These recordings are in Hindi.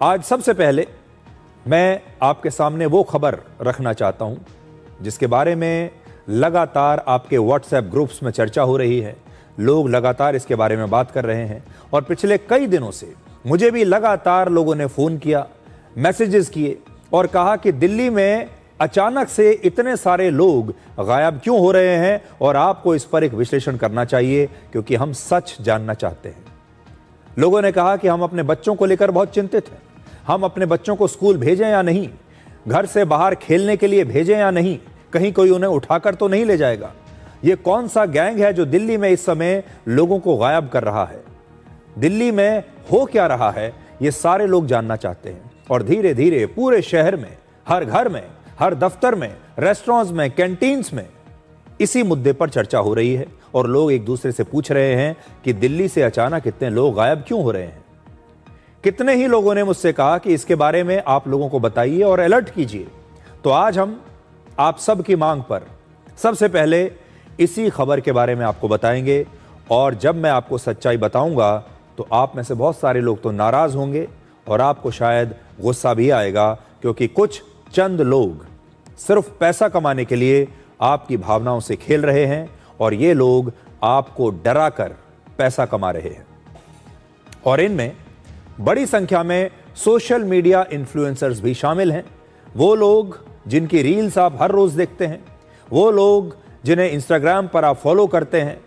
आज सबसे पहले मैं आपके सामने वो खबर रखना चाहता हूं जिसके बारे में लगातार आपके व्हाट्सएप ग्रुप्स में चर्चा हो रही है। लोग लगातार इसके बारे में बात कर रहे हैं और पिछले कई दिनों से मुझे भी लगातार लोगों ने फ़ोन किया, मैसेजेस किए और कहा कि दिल्ली में अचानक से इतने सारे लोग गायब क्यों हो रहे हैं और आपको इस पर एक विश्लेषण करना चाहिए क्योंकि हम सच जानना चाहते हैं। लोगों ने कहा कि हम अपने बच्चों को लेकर बहुत चिंतित हैं। हम अपने बच्चों को स्कूल भेजें या नहीं, घर से बाहर खेलने के लिए भेजें या नहीं, कहीं कोई उन्हें उठाकर तो नहीं ले जाएगा। ये कौन सा गैंग है जो दिल्ली में इस समय लोगों को गायब कर रहा है? दिल्ली में हो क्या रहा है ये सारे लोग जानना चाहते हैं और धीरे धीरे पूरे शहर में, हर घर में, हर दफ्तर में, रेस्टोरेंट्स में, कैंटीन्स में इसी मुद्दे पर चर्चा हो रही है और लोग एक दूसरे से पूछ रहे हैं कि दिल्ली से अचानक इतने लोग गायब क्यों हो रहे हैं। कितने ही लोगों ने मुझसे कहा कि इसके बारे में आप लोगों को बताइए और अलर्ट कीजिए। तो आज हम आप सब की मांग पर सबसे पहले इसी खबर के बारे में आपको बताएंगे और जब मैं आपको सच्चाई बताऊंगा तो आप में से बहुत सारे लोग तो नाराज होंगे और आपको शायद गुस्सा भी आएगा क्योंकि कुछ चंद लोग सिर्फ पैसा कमाने के लिए आपकी भावनाओं से खेल रहे हैं और ये लोग आपको डरा कर पैसा कमा रहे हैं। और इनमें बड़ी संख्या में सोशल मीडिया इन्फ्लुएंसर्स भी शामिल हैं। वो लोग जिनकी रील्स आप हर रोज देखते हैं, वो लोग जिन्हें इंस्टाग्राम पर आप फॉलो करते हैं,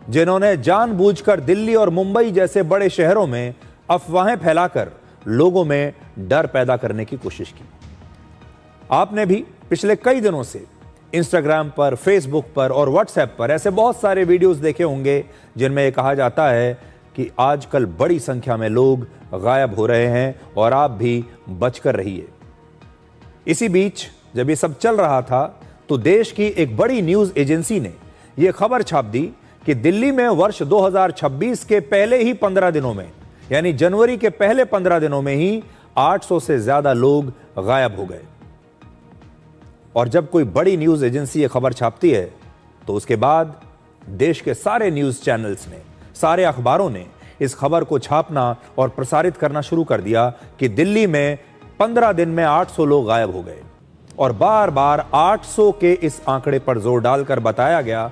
जिन्होंने जानबूझकर दिल्ली और मुंबई जैसे बड़े शहरों में अफवाहें फैलाकर लोगों में डर पैदा करने की कोशिश की। आपने भी पिछले कई दिनों से इंस्टाग्राम पर, फेसबुक पर और व्हाट्सएप पर ऐसे बहुत सारे वीडियोस देखे होंगे जिनमें यह कहा जाता है कि आजकल बड़ी संख्या में लोग गायब हो रहे हैं और आप भी बचकर रहिए। इसी बीच जब ये सब चल रहा था तो देश की एक बड़ी न्यूज एजेंसी ने यह खबर छाप दी कि दिल्ली में वर्ष 2026 के पहले ही 15 दिनों में, यानी जनवरी के पहले 15 दिनों में ही 800 से ज्यादा लोग गायब हो गए। और जब कोई बड़ी न्यूज एजेंसी ये खबर छापती है तो उसके बाद देश के सारे न्यूज चैनल्स ने, सारे अखबारों ने इस खबर को छापना और प्रसारित करना शुरू कर दिया कि दिल्ली में 15 दिन में 800 लोग गायब हो गए। और बार बार 800 के इस आंकड़े पर जोर डालकर बताया गया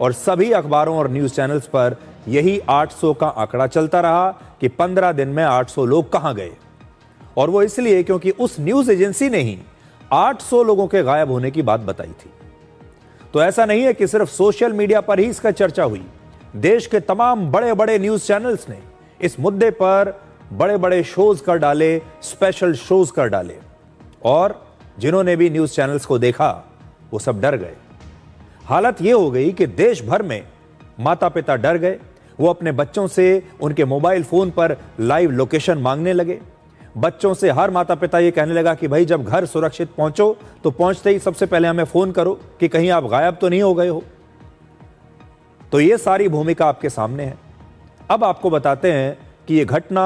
और सभी अखबारों और न्यूज चैनल्स पर यही 800 का आंकड़ा चलता रहा कि 15 दिन में 800 लोग कहां गए। और वो इसलिए क्योंकि उस न्यूज एजेंसी ने ही 800 लोगों के गायब होने की बात बताई थी। तो ऐसा नहीं है कि सिर्फ सोशल मीडिया पर ही इसका चर्चा हुई। देश के तमाम बड़े बड़े न्यूज चैनल्स ने इस मुद्दे पर बड़े बड़े शोज कर डाले, स्पेशल शोज कर डाले और जिन्होंने भी न्यूज चैनल्स को देखा वो सब डर गए। हालत यह हो गई कि देश भर में माता पिता डर गए। वो अपने बच्चों से उनके मोबाइल फोन पर लाइव लोकेशन मांगने लगे। बच्चों से हर माता पिता ये कहने लगा कि भाई जब घर सुरक्षित पहुंचो तो पहुंचते ही सबसे पहले हमें फोन करो कि कहीं आप गायब तो नहीं हो गए हो। तो ये सारी भूमिका आपके सामने है। अब आपको बताते हैं कि यह घटना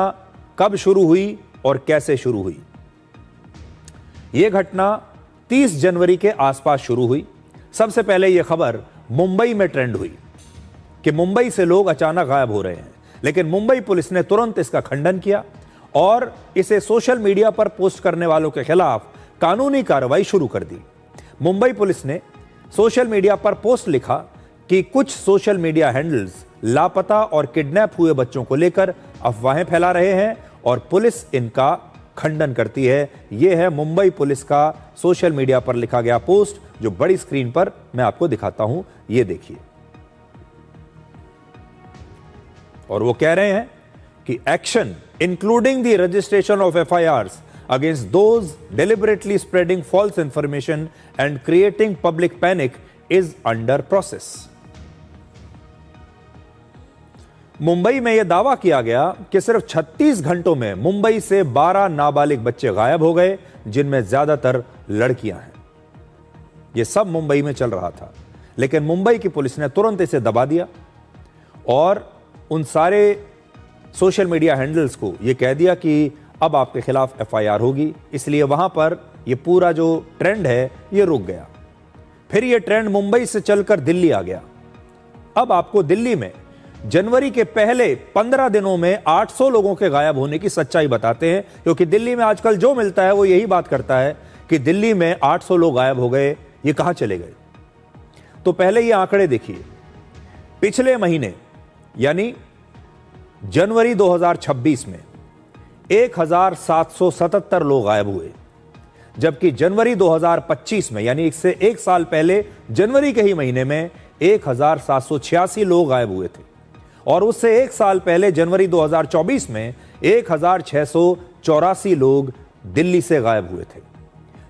कब शुरू हुई और कैसे शुरू हुई। यह घटना 30 जनवरी के आसपास शुरू हुई। सबसे पहले यह खबर मुंबई में ट्रेंड हुई कि मुंबई से लोग अचानक गायब हो रहे हैं, लेकिन मुंबई पुलिस ने तुरंत इसका खंडन किया और इसे सोशल मीडिया पर पोस्ट करने वालों के खिलाफ कानूनी कार्रवाई शुरू कर दी। मुंबई पुलिस ने सोशल मीडिया पर पोस्ट लिखा कि कुछ सोशल मीडिया हैंडल्स लापता और किडनैप हुए बच्चों को लेकर अफवाहें फैला रहे हैं और पुलिस इनका खंडन करती है। यह है मुंबई पुलिस का सोशल मीडिया पर लिखा गया पोस्ट जो बड़ी स्क्रीन पर मैं आपको दिखाता हूं। यह देखिए। और वो कह रहे हैं कि action including the registration of FIRs against those deliberately spreading false information and creating public panic is under process। Mumbai में यह दावा किया गया कि सिर्फ 36 घंटों में मुंबई से 12 नाबालिग बच्चे गायब हो गए, जिनमें ज्यादातर लड़कियां हैं। यह सब मुंबई में चल रहा था, लेकिन मुंबई की पुलिस ने तुरंत इसे दबा दिया और उन सारे सोशल मीडिया हैंडल्स को यह कह दिया कि अब आपके खिलाफ FIR होगी। इसलिए वहां पर यह पूरा जो ट्रेंड है यह रुक गया। फिर यह ट्रेंड मुंबई से चलकर दिल्ली आ गया। अब आपको दिल्ली में जनवरी के पहले 15 दिनों में 800 लोगों के गायब होने की सच्चाई बताते हैं, क्योंकि दिल्ली में आजकल जो मिलता है वो यही बात करता है कि दिल्ली में 800 लोग गायब हो गए, ये कहां चले गए। तो पहले ये आंकड़े देखिए, पिछले महीने यानी जनवरी 2026 में 1777 लोग गायब हुए, जबकि जनवरी 2025 में यानी इससे एक साल पहले जनवरी के ही महीने में 1786 लोग गायब हुए थे, और उससे एक साल पहले जनवरी 2024 में 1684 लोग दिल्ली से गायब हुए थे।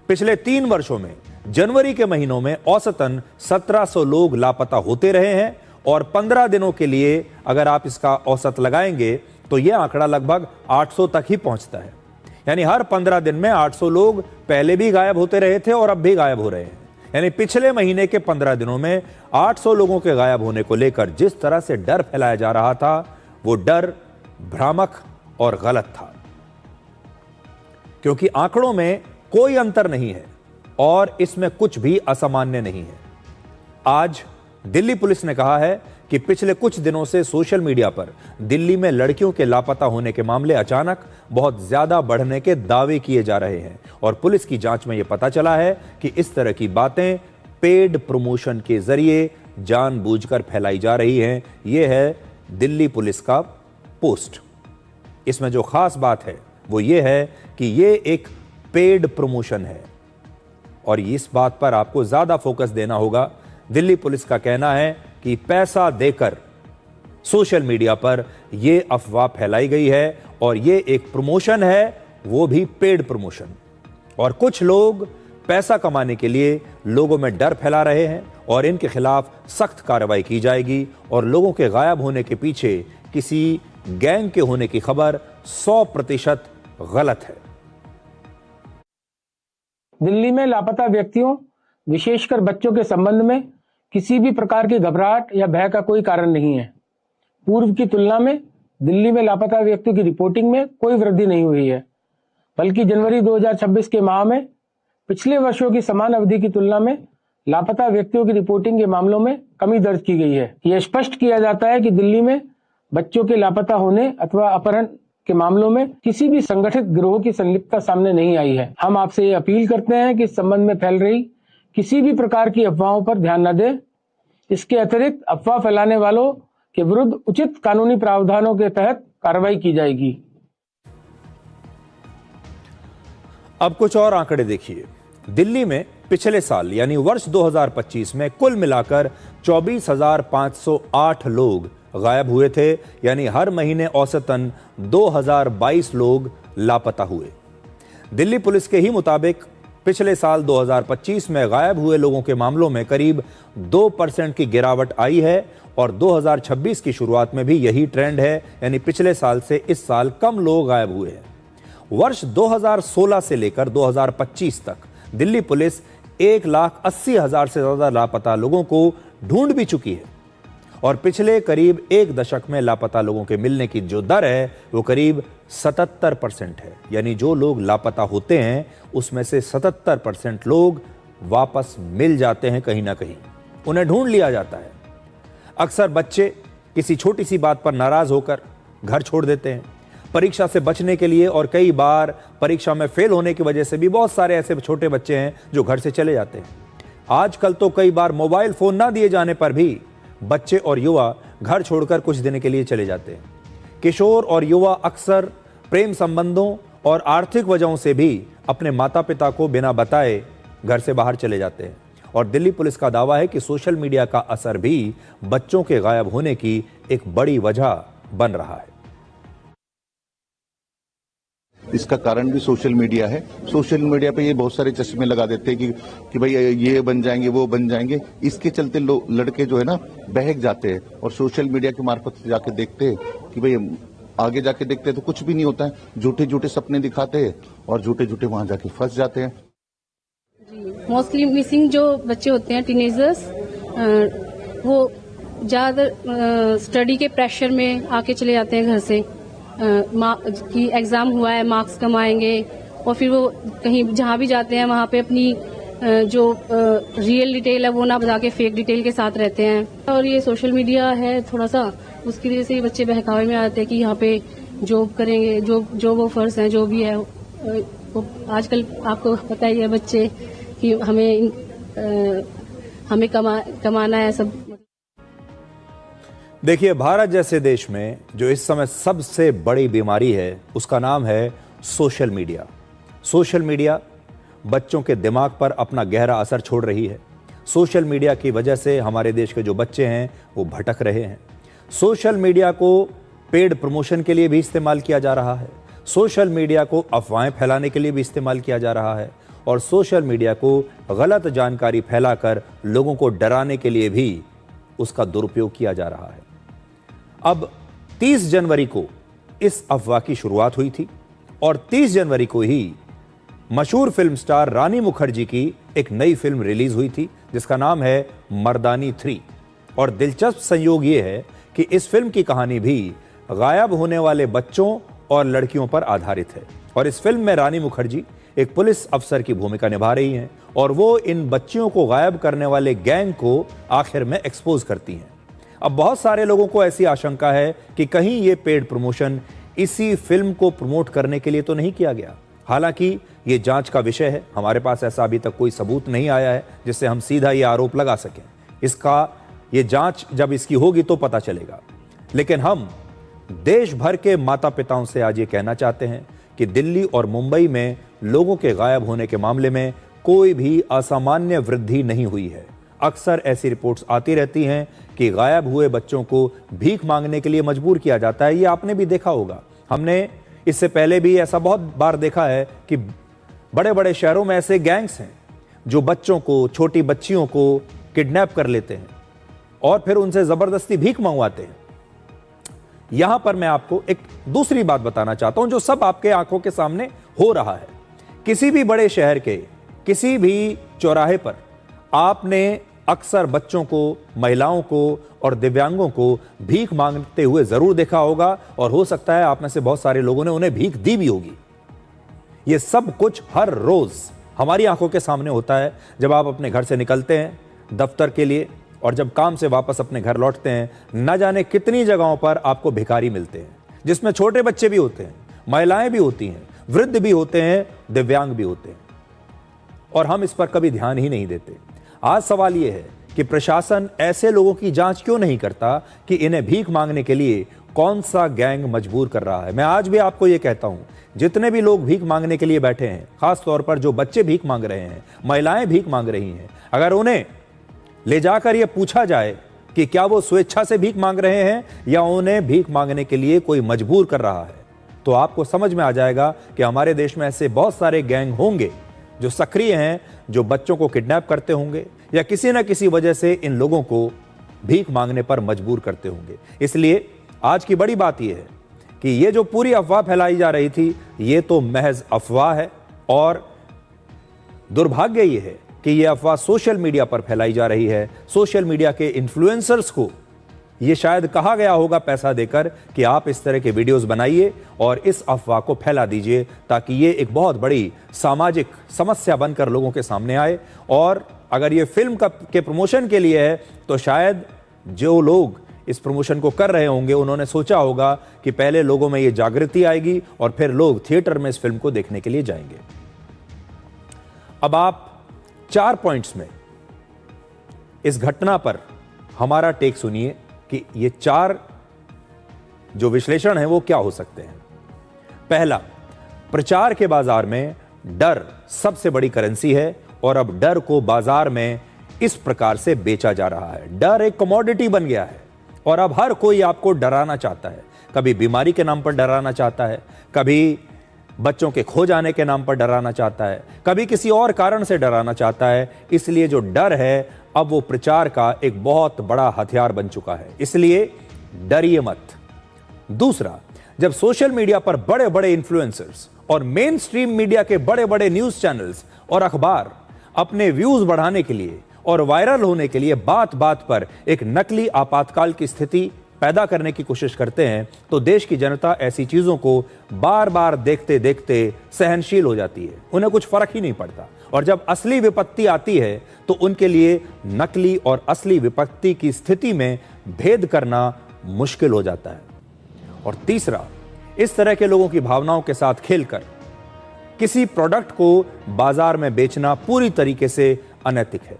पिछले 3 वर्षों में जनवरी के महीनों में औसतन 1700 लोग लापता होते रहे हैं, और 15 दिनों के लिए अगर आप इसका औसत लगाएंगे तो यह आंकड़ा लगभग 800 तक ही पहुंचता है। यानी हर 15 दिन में 800 लोग पहले भी गायब होते रहे थे और अब भी गायब हो रहे हैं। यानी पिछले महीने के 15 दिनों में 800 लोगों के गायब होने को लेकर जिस तरह से डर फैलाया जा रहा था, वो डर भ्रामक और गलत था, क्योंकि आंकड़ों में कोई अंतर नहीं है और इसमें कुछ भी असामान्य नहीं है। आज दिल्ली पुलिस ने कहा है कि पिछले कुछ दिनों से सोशल मीडिया पर दिल्ली में लड़कियों के लापता होने के मामले अचानक बहुत ज्यादा बढ़ने के दावे किए जा रहे हैं, और पुलिस की जांच में यह पता चला है कि इस तरह की बातें पेड प्रमोशन के जरिए जानबूझकर फैलाई जा रही हैं। यह है दिल्ली पुलिस का पोस्ट। इसमें जो खास बात है वो ये है कि यह एक पेड प्रमोशन है, और इस बात पर आपको ज्यादा फोकस देना होगा। दिल्ली पुलिस का कहना है कि पैसा देकर सोशल मीडिया पर यह अफवाह फैलाई गई है, और यह एक प्रमोशन है, वो भी पेड प्रमोशन। और कुछ लोग पैसा कमाने के लिए लोगों में डर फैला रहे हैं, और इनके खिलाफ सख्त कार्रवाई की जाएगी। और लोगों के गायब होने के पीछे किसी गैंग के होने की खबर 100% गलत है। दिल्ली में लापता व्यक्तियों, विशेषकर बच्चों के संबंध में किसी भी प्रकार की घबराहट या भय का कोई कारण नहीं है। पूर्व की तुलना में दिल्ली में लापता व्यक्तियों की रिपोर्टिंग में कोई वृद्धि नहीं हुई है, बल्कि जनवरी 2026 के माह में पिछले वर्षों की समान अवधि की तुलना में लापता व्यक्तियों की रिपोर्टिंग के मामलों में कमी दर्ज की गई है। यह स्पष्ट किया जाता है कि दिल्ली में बच्चों के लापता होने अथवा अपहरण के मामलों में किसी भी संगठित गिरोह की संलिप्तता सामने नहीं आई है। हम आपसे ये अपील करते हैं कि इस संबंध में फैल रही किसी भी प्रकार की अफवाहों पर ध्यान न दें। इसके अतिरिक्त अफवाह फैलाने वालों के विरुद्ध उचित कानूनी प्रावधानों के तहत कार्रवाई की जाएगी। अब कुछ और आंकड़े देखिए। दिल्ली में पिछले साल यानी वर्ष 2025 में कुल मिलाकर 24,508 लोग गायब हुए थे, यानी हर महीने औसतन 2022 लोग लापता हुए। दिल्ली पुलिस के ही मुताबिक पिछले साल 2025 में गायब हुए लोगों के मामलों में करीब 2% की गिरावट आई है, और 2026 की शुरुआत में भी यही ट्रेंड है, यानी पिछले साल से इस साल कम लोग गायब हुए हैं। वर्ष 2016 से लेकर 2025 तक दिल्ली पुलिस 1,80,000 से ज्यादा लापता लोगों को ढूंढ भी चुकी है, और पिछले करीब 1 दशक में लापता लोगों के मिलने की जो दर है वो करीब 77% है। यानी जो लोग लापता होते हैं उसमें से 77% लोग वापस मिल जाते हैं, कहीं ना कहीं उन्हें ढूंढ लिया जाता है। अक्सर बच्चे किसी छोटी सी बात पर नाराज होकर घर छोड़ देते हैं परीक्षा से बचने के लिए, और कई बार परीक्षा में फेल होने की वजह से भी बहुत सारे ऐसे छोटे बच्चे हैं जो घर से चले जाते हैं। आजकल तो कई बार मोबाइल फोन ना दिए जाने पर भी बच्चे और युवा घर छोड़कर कुछ दिन के लिए चले जाते हैं। किशोर और युवा अक्सर प्रेम संबंधों और आर्थिक वजहों से भी अपने माता पिता को बिना बताए घर से बाहर चले जाते हैं, और दिल्ली पुलिस का दावा है कि सोशल मीडिया का असर भी बच्चों के गायब होने की एक बड़ी वजह बन रहा है। इसका कारण भी सोशल मीडिया है। सोशल मीडिया पे ये बहुत सारे चश्मे लगा देते हैं कि भाई ये बन जाएंगे, वो बन जाएंगे। इसके चलते लड़के जो है ना बहक जाते हैं, और सोशल मीडिया के मार्फत से जाके देखते हैं कि भाई आगे जाके देखते हैं तो कुछ भी नहीं होता है। झूठे झूठे सपने दिखाते हैं और झूठे झूठे वहां जाके फंस जाते हैं। मोस्टली मिसिंग जो बच्चे होते हैं, टीनेजर्स, वो ज्यादातर स्टडी के प्रेशर में आके चले जाते हैं घर से, कि एग्जाम हुआ है, मार्क्स कम आएंगे, और फिर वो कहीं जहाँ भी जाते हैं वहाँ पे अपनी जो रियल डिटेल है वो ना बता के फेक डिटेल के साथ रहते हैं। और ये सोशल मीडिया है थोड़ा सा, उसकी वजह से ये बच्चे बहकावे में आते हैं कि यहाँ पे जॉब करेंगे, जॉब ऑफर्स हैं जो भी है। आजकल आपको पता ही है बच्चे कि हमें कमाना है सब। देखिए, भारत जैसे देश में जो इस समय सबसे बड़ी बीमारी है उसका नाम है सोशल मीडिया। सोशल मीडिया बच्चों के दिमाग पर अपना गहरा असर छोड़ रही है। सोशल मीडिया की वजह से हमारे देश के जो बच्चे हैं वो भटक रहे हैं। सोशल मीडिया को पेड प्रमोशन के लिए भी इस्तेमाल किया जा रहा है। सोशल मीडिया को अफवाहें फैलाने के लिए भी इस्तेमाल किया जा रहा है और सोशल मीडिया को गलत जानकारी फैलाकर लोगों को डराने के लिए भी उसका दुरुपयोग किया जा रहा है। अब 30 जनवरी को इस अफवाह की शुरुआत हुई थी और 30 जनवरी को ही मशहूर फिल्म स्टार रानी मुखर्जी की एक नई फिल्म रिलीज हुई थी जिसका नाम है मर्दानी 3। और दिलचस्प संयोग यह है कि इस फिल्म की कहानी भी गायब होने वाले बच्चों और लड़कियों पर आधारित है। और इस फिल्म में रानी मुखर्जी एक पुलिस अफसर की भूमिका निभा रही हैं और वो इन बच्चियों को गायब करने वाले गैंग को आखिर में एक्सपोज करती हैं। अब बहुत सारे लोगों को ऐसी आशंका है कि कहीं ये पेड प्रमोशन इसी फिल्म को प्रमोट करने के लिए तो नहीं किया गया। हालांकि ये जांच का विषय है, हमारे पास ऐसा अभी तक कोई सबूत नहीं आया है जिससे हम सीधा ये आरोप लगा सकें। ये जांच जब इसकी होगी तो पता चलेगा। लेकिन हम देश भर के माता पिताओं से आज ये कहना चाहते हैं कि दिल्ली और मुंबई में लोगों के गायब होने के मामले में कोई भी असामान्य वृद्धि नहीं हुई है। अक्सर ऐसी रिपोर्ट्स आती रहती हैं कि गायब हुए बच्चों को भीख मांगने के लिए मजबूर किया जाता है। ये आपने भी देखा होगा, हमने इससे पहले भी ऐसा बहुत बार देखा है कि बड़े बड़े शहरों में ऐसे गैंग्स हैं जो बच्चों को, छोटी बच्चियों को किडनैप कर लेते हैं और फिर उनसे जबरदस्ती भीख मंगवाते हैं। यहां पर मैं आपको एक दूसरी बात बताना चाहता हूं जो सब आपके आंखों के सामने हो रहा है। किसी भी बड़े शहर के किसी भी चौराहे पर आपने अक्सर बच्चों को, महिलाओं को और दिव्यांगों को भीख मांगते हुए जरूर देखा होगा और हो सकता है आप में से बहुत सारे लोगों ने उन्हें भीख दी भी होगी। यह सब कुछ हर रोज हमारी आंखों के सामने होता है। जब आप अपने घर से निकलते हैं दफ्तर के लिए और जब काम से वापस अपने घर लौटते हैं, न जाने कितनी जगहों पर आपको भिखारी मिलते हैं जिसमें छोटे बच्चे भी होते हैं, महिलाएं भी होती हैं, वृद्ध भी होते हैं, दिव्यांग भी होते हैं और हम इस पर कभी ध्यान ही नहीं देते। आज सवाल यह है कि प्रशासन ऐसे लोगों की जांच क्यों नहीं करता कि इन्हें भीख मांगने के लिए कौन सा गैंग मजबूर कर रहा है। मैं आज भी आपको यह कहता हूं, जितने भी लोग भीख मांगने के लिए बैठे हैं, खास तौर पर जो बच्चे भीख मांग रहे हैं, महिलाएं भीख मांग रही हैं, अगर उन्हें ले जाकर यह पूछा जाए कि क्या वो स्वेच्छा से भीख मांग रहे हैं या उन्हें भीख मांगने के लिए कोई मजबूर कर रहा है, तो आपको समझ में आ जाएगा कि हमारे देश में ऐसे बहुत सारे गैंग होंगे जो सक्रिय हैं, जो बच्चों को किडनैप करते होंगे या किसी न किसी वजह से इन लोगों को भीख मांगने पर मजबूर करते होंगे। इसलिए आज की बड़ी बात यह है कि ये जो पूरी अफवाह फैलाई जा रही थी, ये तो महज अफवाह है और दुर्भाग्य ये है कि यह अफवाह सोशल मीडिया पर फैलाई जा रही है। सोशल मीडिया के इन्फ्लुएंसर्स को यह शायद कहा गया होगा पैसा देकर कि आप इस तरह के वीडियोस बनाइए और इस अफवाह को फैला दीजिए ताकि ये एक बहुत बड़ी सामाजिक समस्या बनकर लोगों के सामने आए। और अगर ये फिल्म के प्रमोशन के लिए है तो शायद जो लोग इस प्रमोशन को कर रहे होंगे उन्होंने सोचा होगा कि पहले लोगों में ये जागृति आएगी और फिर लोग थिएटर में इस फिल्म को देखने के लिए जाएंगे। अब आप 4 पॉइंट्स में इस घटना पर हमारा टेक सुनिए कि ये 4 जो विश्लेषण है वो क्या हो सकते हैं। पहला, प्रचार के बाजार में डर सबसे बड़ी करेंसी है और अब डर को बाजार में इस प्रकार से बेचा जा रहा है। डर एक कमोडिटी बन गया है और अब हर कोई आपको डराना चाहता है। कभी बीमारी के नाम पर डराना चाहता है, कभी बच्चों के खो जाने के नाम पर डराना चाहता है, कभी किसी और कारण से डराना चाहता है। इसलिए जो डर है अब वो प्रचार का एक बहुत बड़ा हथियार बन चुका है, इसलिए डरिए मत। दूसरा, जब सोशल मीडिया पर बड़े बड़े इन्फ्लुएंसर्स और मेन स्ट्रीम मीडिया के बड़े बड़े न्यूज चैनल्स और अखबार अपने व्यूज बढ़ाने के लिए और वायरल होने के लिए बात बात पर एक नकली आपातकाल की स्थिति पैदा करने की कोशिश करते हैं, तो देश की जनता ऐसी चीजों को बार बार देखते देखते सहनशील हो जाती है, उन्हें कुछ फर्क ही नहीं पड़ता। और जब असली विपत्ति आती है तो उनके लिए नकली और असली विपत्ति की स्थिति में भेद करना मुश्किल हो जाता है। और तीसरा, इस तरह के लोगों की भावनाओं के साथ खेलकर किसी प्रोडक्ट को बाजार में बेचना पूरी तरीके से अनैतिक है।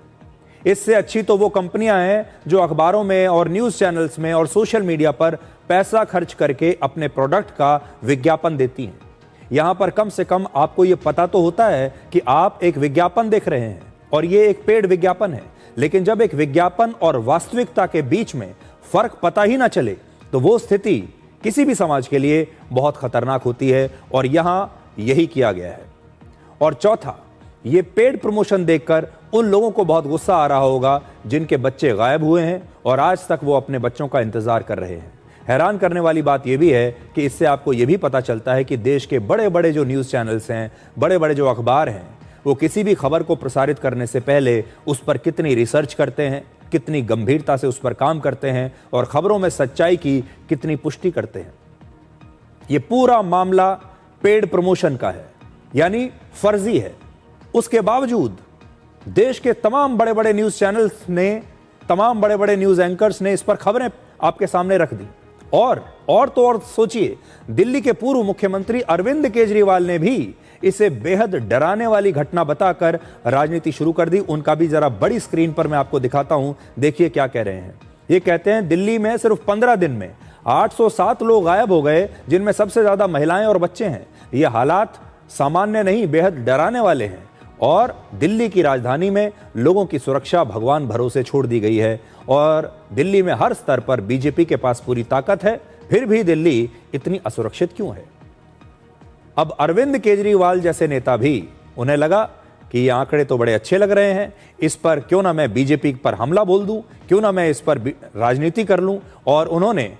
इससे अच्छी तो वो कंपनियां हैं जो अखबारों में और न्यूज़ चैनल्स में और सोशल मीडिया पर पैसा खर्च करके अपने प्रोडक्ट का विज्ञापन देती हैं। यहां पर कम से कम आपको ये पता तो होता है कि आप एक विज्ञापन देख रहे हैं और ये एक पेड विज्ञापन है। लेकिन जब एक विज्ञापन और वास्तविकता के बीच में फर्क पता ही ना चले तो वो स्थिति किसी भी समाज के लिए बहुत खतरनाक होती है, और यहां यही किया गया है। और चौथा, ये पेड प्रमोशन देखकर उन लोगों को बहुत गुस्सा आ रहा होगा जिनके बच्चे गायब हुए हैं और आज तक वो अपने बच्चों का इंतजार कर रहे हैं। हैरान करने वाली बात यह भी है कि इससे आपको यह भी पता चलता है कि देश के बड़े बड़े जो न्यूज़ चैनल्स हैं, बड़े बड़े जो अखबार हैं, वो किसी भी खबर को प्रसारित करने से पहले उस पर कितनी रिसर्च करते हैं, कितनी गंभीरता से उस पर काम करते हैं और खबरों में सच्चाई की कितनी पुष्टि करते हैं। ये पूरा मामला पेड प्रमोशन का है, यानी फर्जी है। उसके बावजूद देश के तमाम बड़े बड़े न्यूज़ चैनल्स ने, तमाम बड़े बड़े न्यूज़ एंकर्स ने इस पर खबरें आपके सामने रख दी। और तो और सोचिए, दिल्ली के पूर्व मुख्यमंत्री अरविंद केजरीवाल ने भी इसे बेहद डराने वाली घटना बताकर राजनीति शुरू कर दी। उनका भी जरा बड़ी स्क्रीन पर मैं आपको दिखाता हूं, देखिए क्या कह रहे हैं। ये कहते हैं दिल्ली में सिर्फ 15 दिन में 807 लोग गायब हो गए, जिनमें सबसे ज्यादा महिलाएं और बच्चे हैं। ये हालात सामान्य नहीं, बेहद डराने वाले हैं। और दिल्ली की राजधानी में लोगों की सुरक्षा भगवान भरोसे छोड़ दी गई है और दिल्ली में हर स्तर पर बीजेपी के पास पूरी ताकत है, फिर भी दिल्ली इतनी असुरक्षित क्यों है? अब अरविंद केजरीवाल जैसे नेता भी, उन्हें लगा कि ये आंकड़े तो बड़े अच्छे लग रहे हैं, इस पर क्यों ना मैं बीजेपी पर हमला बोल दूं, क्यों ना मैं इस पर राजनीति कर लूं। और उन्होंने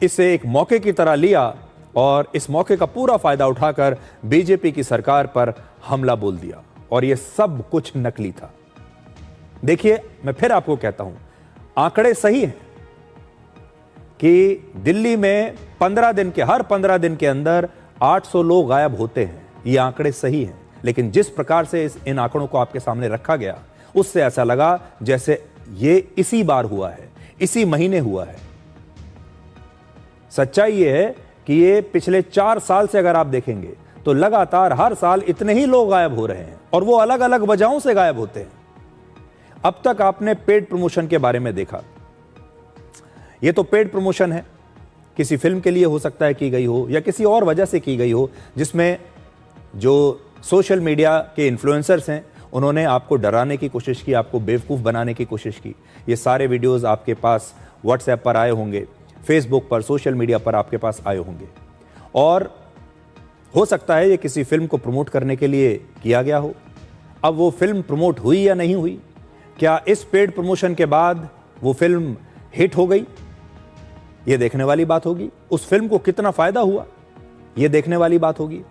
इसे एक मौके की तरह लिया और इस मौके का पूरा फायदा उठाकर बीजेपी की सरकार पर हमला बोल दिया। और ये सब कुछ नकली था। देखिए, मैं फिर आपको कहता हूं, आंकड़े सही हैं कि दिल्ली में 15 दिन के, हर 15 दिन के अंदर 800 लोग गायब होते हैं। ये आंकड़े सही हैं, लेकिन जिस प्रकार से इन आंकड़ों को आपके सामने रखा गया, उससे ऐसा लगा जैसे ये इसी बार हुआ है, इसी महीने हुआ है। सच्चाई ये है कि ये पिछले 4 साल से अगर आप देखेंगे तो लगातार हर साल इतने ही लोग गायब हो रहे हैं और वो अलग अलग वजहों से गायब होते हैं। अब तक आपने पेड प्रमोशन के बारे में देखा। ये तो पेड प्रमोशन है, किसी फिल्म के लिए हो सकता है की गई हो या किसी और वजह से की गई हो, जिसमें जो सोशल मीडिया के इन्फ्लुएंसर्स हैं उन्होंने आपको डराने की कोशिश की, आपको बेवकूफ़ बनाने की कोशिश की। ये सारे वीडियोस आपके पास व्हाट्सएप पर आए होंगे, फेसबुक पर, सोशल मीडिया पर आपके पास आए होंगे। और हो सकता है ये किसी फिल्म को प्रमोट करने के लिए किया गया हो। अब वो फिल्म प्रमोट हुई या नहीं हुई, क्या इस पेड प्रमोशन के बाद वो फिल्म हिट हो गई, ये देखने वाली बात होगी। उस फिल्म को कितना फायदा हुआ, ये देखने वाली बात होगी।